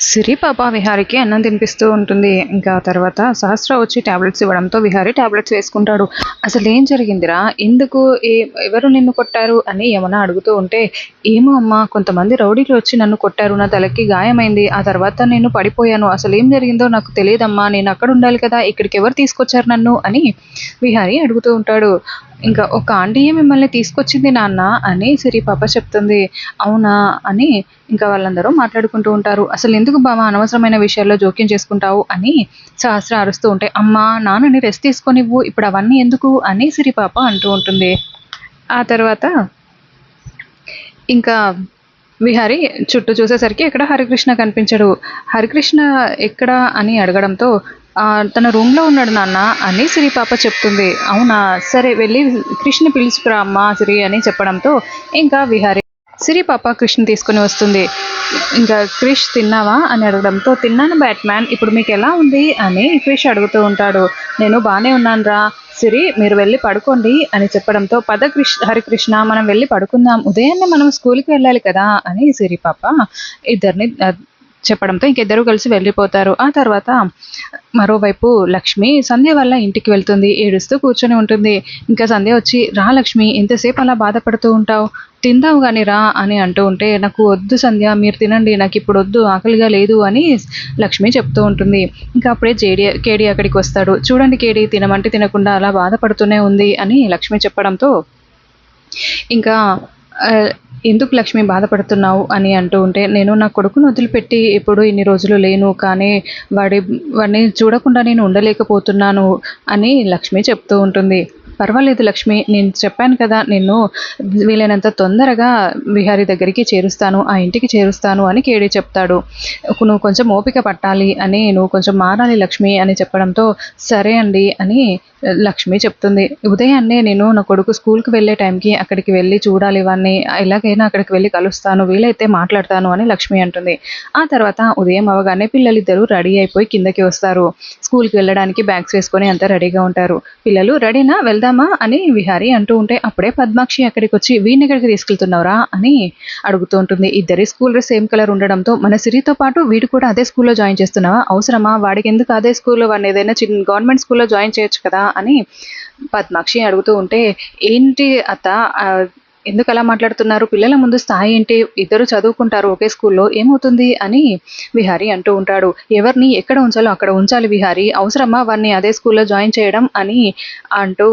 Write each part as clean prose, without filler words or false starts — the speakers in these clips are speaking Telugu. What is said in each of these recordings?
సిరి పాప విహారికి అన్నం తినిపిస్తూ ఉంటుంది. ఇంకా తర్వాత సహస్ర వచ్చి టాబ్లెట్స్ ఇవ్వడంతో విహారి టాబ్లెట్స్ వేసుకుంటాడు. అసలు ఏం జరిగిందిరా, ఎందుకు ఎవరు నిన్ను కొట్టారు అని యమున అడుగుతూ ఉంటే, ఏమో అమ్మ, కొంతమంది రౌడీలు వచ్చి నన్ను కొట్టారు, నా తలకి గాయమైంది, ఆ తర్వాత నేను పడిపోయాను, అసలు ఏం జరిగిందో నాకు తెలియదమ్మా, నేను అక్కడ ఉండాలి కదా, ఇక్కడికి ఎవరు తీసుకొచ్చారు నన్ను అని విహారి అడుగుతూ ఉంటాడు. ఇంకా ఒక ఆంటీయే మిమ్మల్ని తీసుకొచ్చింది నాన్న అని సిరి పాప చెప్తుంది. అవునా అని ఇంకా వాళ్ళందరూ మాట్లాడుకుంటూ ఉంటారు. అసలు ఎందుకు బావ అనవసరమైన విషయాల్లో జోక్యం చేసుకుంటావు అని సహస్ర అరుస్తూ ఉంటే, అమ్మా నాన్నని రెస్ట్ తీసుకొనివ్వు, ఇప్పుడు అవన్నీ ఎందుకు అని సిరి పాప అంటూ ఉంటుంది. ఆ తర్వాత ఇంకా విహారి చుట్టూ చూసేసరికి ఎక్కడ హరికృష్ణ కనిపించడు. హరికృష్ణ ఎక్కడ అని అడగడంతో తన రూమ్లో ఉన్నాడు నాన్న అని సిరి పాప చెప్తుంది. అవునా, సరే వెళ్ళి కృష్ణ పిలుచుకురా అమ్మా సిరి అని చెప్పడంతో ఇంకా విహారి సిరి పాప కృష్ణ తీసుకుని వస్తుంది. ఇంకా క్రిష్ తిన్నావా అని అడగడంతో, తిన్నాను బ్యాట్మ్యాన్, ఇప్పుడు మీకు ఎలా ఉంది అని క్రిష్ అడుగుతూ ఉంటాడు. నేను బాగానే ఉన్నాను రా సిరి, మీరు వెళ్ళి పడుకోండి అని చెప్పడంతో, పద హరికృష్ణ మనం వెళ్ళి పడుకుందాం, ఉదయాన్నే మనం స్కూల్కి వెళ్ళాలి కదా అని సిరి పాప ఇద్దరిని చెప్పడంతో ఇంకిద్దరు కలిసి వెళ్ళిపోతారు. ఆ తర్వాత మరోవైపు లక్ష్మి సంధ్య వల్ల ఇంటికి వెళ్తుంది. ఏడుస్తూ కూర్చొని ఉంటుంది. ఇంకా సంధ్య వచ్చి, రా లక్ష్మి, ఎంతసేపు అలా బాధపడుతూ ఉంటావు, తిందావు కానీ రా అని అంటూ ఉంటే, నాకు వద్దు సంధ్య, మీరు తినండి, నాకు ఇప్పుడు వద్దు, ఆకలిగా లేదు అని లక్ష్మి చెప్తూ ఉంటుంది. ఇంకా అప్పుడే కేడి అక్కడికి వస్తాడు. చూడండి కేడి, తినమంటే తినకుండా అలా బాధపడుతూనే ఉంది అని లక్ష్మి చెప్పడంతో, ఇంకా ఎందుకు లక్ష్మి బాధపడుతున్నావు అని అంటూ ఉంటే, నేను నా కొడుకును వదిలిపెట్టి ఎప్పుడు ఇన్ని రోజులు లేను, కానీ వాడిని చూడకుండా నేను ఉండలేకపోతున్నాను అని లక్ష్మి చెప్తూ ఉంటుంది. పర్వాలేదు లక్ష్మి, నేను చెప్పాను కదా, నిన్ను వీలైనంత తొందరగా విహారీ దగ్గరికి చేరుస్తాను, ఆ ఇంటికి చేరుస్తాను అని కేడి చెప్తాడు. నువ్వు కొంచెం ఓపిక పట్టాలి అని, నువ్వు కొంచెం మారాలి లక్ష్మి అని చెప్పడంతో, సరే అండి అని లక్ష్మి చెప్తుంది. ఉదయాన్నే నేను నా కొడుకు స్కూల్కి వెళ్ళే టైంకి అక్కడికి వెళ్ళి చూడాలి, వాడిని ఎలాగైనా అక్కడికి వెళ్ళి కలుస్తాను, వీలైతే మాట్లాడతాను అని లక్ష్మి అంటుంది. ఆ తర్వాత ఉదయం అవగానే పిల్లలిద్దరూ రెడీ అయిపోయి కిందకి వస్తారు. స్కూల్కి వెళ్ళడానికి బ్యాగ్స్ వేసుకొని అంతా రెడీగా ఉంటారు. పిల్లలు రెడీనా, వెళ్దామా అని విహారీ అంటూ ఉంటే, అప్పుడే పద్మాక్షి అక్కడికి వచ్చి, వీడిని ఎక్కడికి తీసుకెళ్తున్నావురా అని అడుగుతూ ఉంటుంది. ఇద్దరి స్కూల్ డ్రెస్ సేమ్ కలర్ ఉండడంతో, మన సిరితో పాటు వీడు కూడా అదే స్కూల్లో జాయిన్ చేస్తున్నావా, అవసరమా, వాడికి ఎందుకు అదే స్కూల్లో, వాడిని ఏదైనా చిన్న గవర్నమెంట్ స్కూల్లో జాయిన్ చేయొచ్చు కదా అని పద్మాక్షి అడుగుతూ ఉంటే, ఏంటి అత్త, ఎందుకు అలా మాట్లాడుతున్నారు, పిల్లల ముందు స్థాయి ఏంటి, ఇద్దరు చదువుకుంటారు ఒకే స్కూల్లో, ఏమవుతుంది అని విహారీ అంటూ ఉంటాడు. ఎవరిని ఎక్కడ ఉంచాలో అక్కడ ఉంచాలి విహారీ, అవసరమా వారిని అదే స్కూల్లో జాయిన్ చేయడం అని అంటూ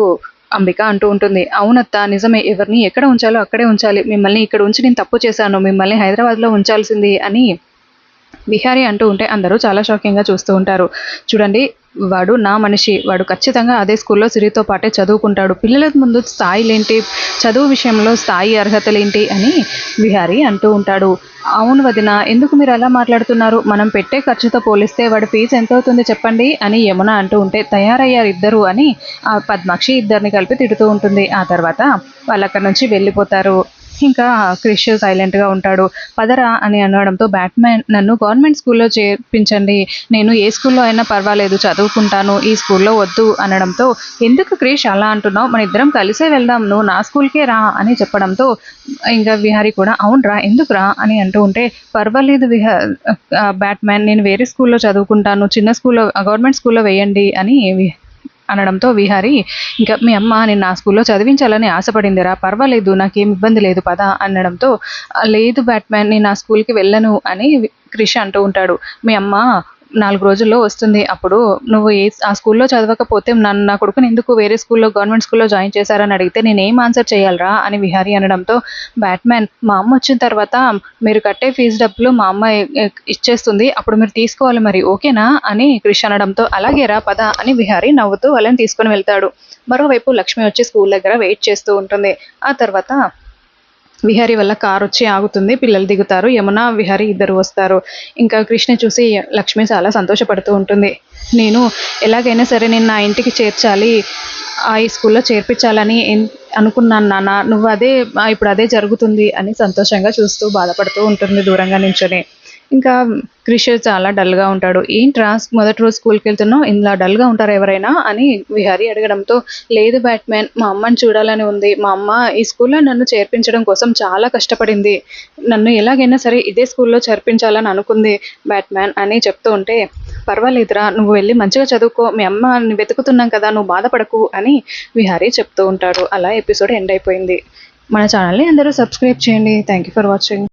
అంబిక అంటూ ఉంటుంది. అవునత్త నిజమే, ఎవరిని ఎక్కడ ఉంచాలో అక్కడే ఉంచాలి, మిమ్మల్ని ఇక్కడ ఉంచి నేను తప్పు చేశాను, మిమ్మల్ని హైదరాబాద్లో ఉంచాల్సింది అని విహారీ అంటూ ఉంటే అందరూ చాలా షాకింగ్గా చూస్తూ ఉంటారు. చూడండి, వాడు నా మనిషి, వాడు ఖచ్చితంగా అదే స్కూల్లో సిరితో పాటే చదువుకుంటాడు, పిల్లల ముందు స్థాయిలేంటి, చదువు విషయంలో స్థాయి అర్హతలేంటి అని విహారీ అంటూ ఉంటాడు. అవును వదిన, ఎందుకు మీరు అలా మాట్లాడుతున్నారు, మనం పెట్టే ఖర్చుతో పోలిస్తే వాడి ఫీజు ఎంత అవుతుంది చెప్పండి అని యమున అంటూ ఉంటే, తయారయ్యారు ఇద్దరు అని ఆ పద్మాక్షి ఇద్దరిని కలిపి తిడుతూ ఉంటుంది. ఆ తర్వాత వాళ్ళు అక్కడి నుంచి వెళ్ళిపోతారు. ఇంకా క్రిష్ సైలెంట్గా ఉంటాడు. పదరా అని అనడంతో, బ్యాట్మ్యాన్ నన్ను గవర్నమెంట్ స్కూల్లో చేర్పించండి, నేను ఏ స్కూల్లో అయినా పర్వాలేదు చదువుకుంటాను, ఈ స్కూల్లో వద్దు అనడంతో, ఎందుకు క్రిష్ అలా అంటున్నావు, మన ఇద్దరం కలిసే వెళ్దాం, నువ్వు నా స్కూల్కే రా అని చెప్పడంతో ఇంకా విహారీ కూడా, అవునరా ఎందుకు రా అని అంటూ ఉంటే, పర్వాలేదు బ్యాట్మ్యాన్, నేను వేరే స్కూల్లో చదువుకుంటాను, చిన్న స్కూల్లో గవర్నమెంట్ స్కూల్లో వేయండి అని అనడంతో విహారీ, ఇంకా మీ అమ్మ నేను నా స్కూల్లో చదివించాలని ఆశపడిందిరా, పర్వాలేదు నాకేం ఇబ్బంది లేదు పద అనడంతో, లేదు బ్యాట్మ్యాన్, నేను ఆ స్కూల్కి వెళ్ళను అని క్రిష్ అంటూ ఉంటాడు. మీ అమ్మ 4 రోజుల్లో వస్తుంది, అప్పుడు నువ్వు ఆ స్కూల్లో చదవకపోతే నా కొడుకుని ఎందుకు వేరే స్కూల్లో గవర్నమెంట్ స్కూల్లో జాయిన్ చేశారని అడిగితే నేనేం ఆన్సర్ చేయాలరా అని విహారీ అనడంతో, బ్యాట్మ్యాన్ మా అమ్మ వచ్చిన తర్వాత మీరు కట్టే ఫీజు డబ్బులు మా అమ్మ ఇచ్చేస్తుంది, అప్పుడు మీరు తీసుకోవాలి మరి, ఓకేనా అని క్రిష్ అనడంతో, అలాగేరా పద అని విహారీ నవ్వుతూ వాళ్ళని తీసుకొని వెళ్తాడు. మరోవైపు లక్ష్మి వచ్చి స్కూల్ దగ్గర వెయిట్ చేస్తూ ఉంటుంది. ఆ తర్వాత విహారీ వల్ల కారు వచ్చి ఆగుతుంది. పిల్లలు దిగుతారు. యమున విహారీ ఇద్దరు వస్తారు. ఇంకా కృష్ణ చూసి లక్ష్మి చాలా సంతోషపడుతూ ఉంటుంది. నేను ఎలాగైనా సరే నేను నా ఇంటికి చేర్చాలి, ఈ స్కూల్లో చేర్పించాలని అనుకున్నాను నాన్న, నువ్వు అదే ఇప్పుడు అదే జరుగుతుంది అని సంతోషంగా చూస్తూ బాధపడుతూ ఉంటుంది దూరంగా నించొని. ఇంకా క్రిష్ చాలా డల్గా ఉంటాడు. ఏంట్రా మొదటి రోజు స్కూల్కి వెళ్తున్నావు, ఇలా డల్గా ఉంటారా ఎవరైనా అని విహారీ అడగడంతో, లేదు బ్యాట్‌మ్యాన్, మా అమ్మని చూడాలని ఉంది. మా అమ్మ ఈ స్కూల్లో నన్ను చేర్పించడం కోసం చాలా కష్టపడింది. నన్ను ఎలాగైనా సరే ఇదే స్కూల్లో చేర్పించాలని అనుకుంది బ్యాట్‌మ్యాన్ అని చెప్తూ ఉంటే, పర్వాలేదురా, నువ్వు వెళ్ళి మంచిగా చదువుకో, మీ అమ్మని వెతుకుతున్నాం కదా, నువ్వు బాధపడకు అని విహారీ చెప్తూ ఉంటాడు. అలా ఎపిసోడ్ ఎండ్ అయిపోయింది. మన ఛానల్ని అందరూ సబ్స్క్రైబ్ చేయండి. Thank you for watching.